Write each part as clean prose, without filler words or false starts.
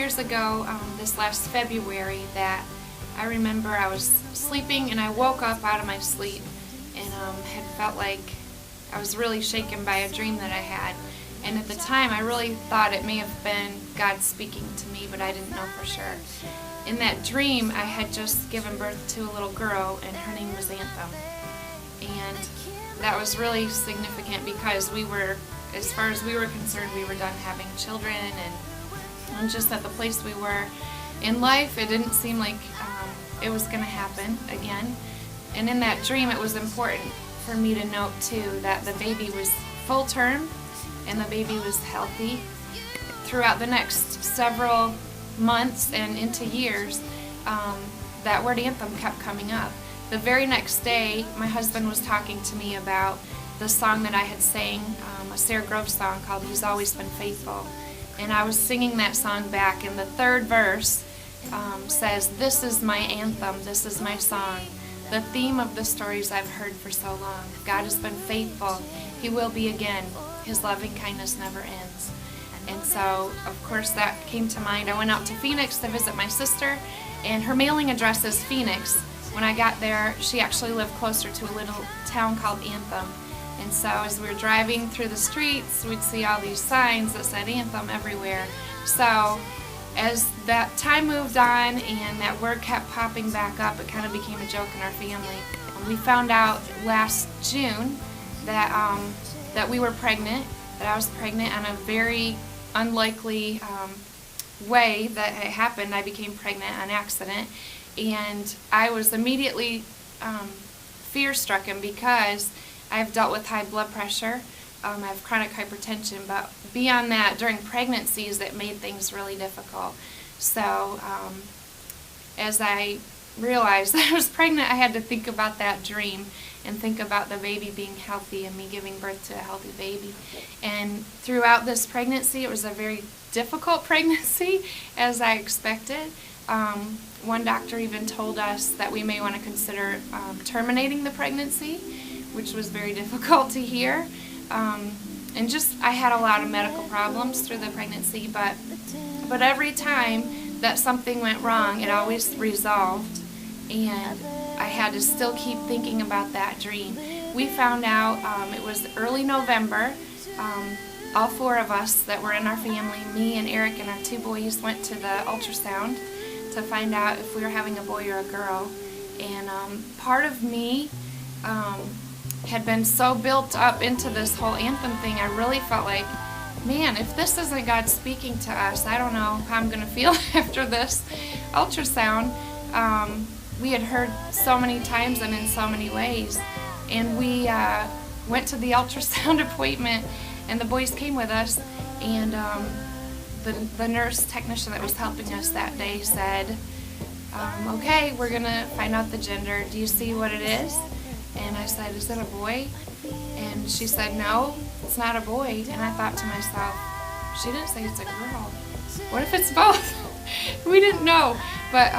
years ago, this last February, that I remember I was sleeping and I woke up out of my sleep and had felt like I was really shaken by a dream that I had. And at the time I really thought it may have been God speaking to me, but I didn't know for sure. In that dream I had just given birth to a little girl and her name was Anthem. And that was really significant because we were, as far as we were concerned, we were done having children, and just at the place we were in life, it didn't seem like it was going to happen again. And in that dream, it was important for me to note too that the baby was full term and the baby was healthy. Throughout the next several months and into years, that word Anthem kept coming up. The very next day, my husband was talking to me about the song that I had sang, a Sarah Grove song called He's Always Been Faithful. And I was singing that song back, and the third verse says, "This is my anthem, this is my song, the theme of the stories I've heard for so long. God has been faithful, He will be again, His loving kindness never ends." And so, of course, that came to mind. I went out to Phoenix to visit my sister, and her mailing address is Phoenix. When I got there, she actually lived closer to a little town called Anthem. And so as we were driving through the streets, we'd see all these signs that said Anthem everywhere. So as that time moved on and that word kept popping back up, it kind of became a joke in our family. We found out last June that, that we were pregnant, that I was pregnant on a very unlikely way that it happened. I became pregnant on accident, and I was immediately fear-stricken because I've dealt with high blood pressure, I have chronic hypertension, but beyond that, during pregnancies, it made things really difficult. So as I realized that I was pregnant, I had to think about that dream and think about the baby being healthy and me giving birth to a healthy baby. And throughout this pregnancy, it was a very difficult pregnancy, as I expected. One doctor even told us that we may want to consider terminating the pregnancy, which was very difficult to hear. And just, I had a lot of medical problems through the pregnancy, but every time that something went wrong, it always resolved, and I had to still keep thinking about that dream. We found out, it was early November, all four of us that were in our family, me and Eric and our two boys, went to the ultrasound to find out if we were having a boy or a girl. And part of me had been so built up into this whole anthem thing, I really felt like, man, if this isn't God speaking to us, I don't know how I'm going to feel after this ultrasound. We had heard so many times and in so many ways. And we went to the ultrasound appointment, and the boys came with us, and the nurse technician that was helping us that day said, okay, we're going to find out the gender. Do you see what it is? And I said, is it a boy? And she said, no, it's not a boy. And I thought to myself, she didn't say it's a girl. What if it's both? We didn't know. But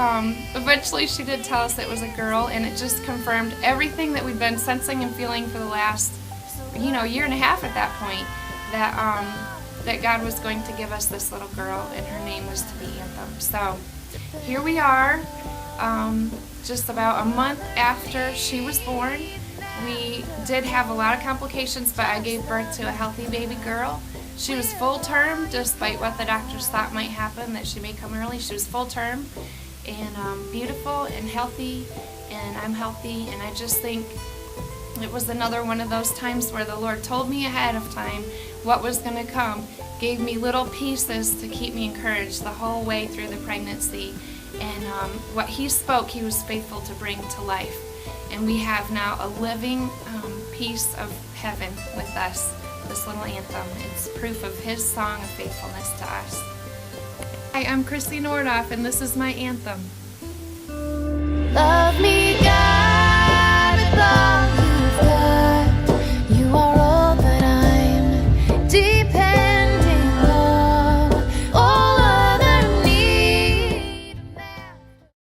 eventually she did tell us it was a girl, and it just confirmed everything that we'd been sensing and feeling for the last, year and a half at that point, that God was going to give us this little girl, and her name was to be Anthem. So here we are. Just about a month after she was born. We did have a lot of complications, but I gave birth to a healthy baby girl. She was full term, despite what the doctors thought might happen, that she may come early. She was full term and beautiful and healthy, and I'm healthy, and I just think it was another one of those times where the Lord told me ahead of time what was going to come, gave me little pieces to keep me encouraged the whole way through the pregnancy. And what He spoke, He was faithful to bring to life. And we have now a living piece of heaven with us, this little anthem. It's proof of His song of faithfulness to us. Hi, I'm Krissy Nordhoff, and this is my anthem.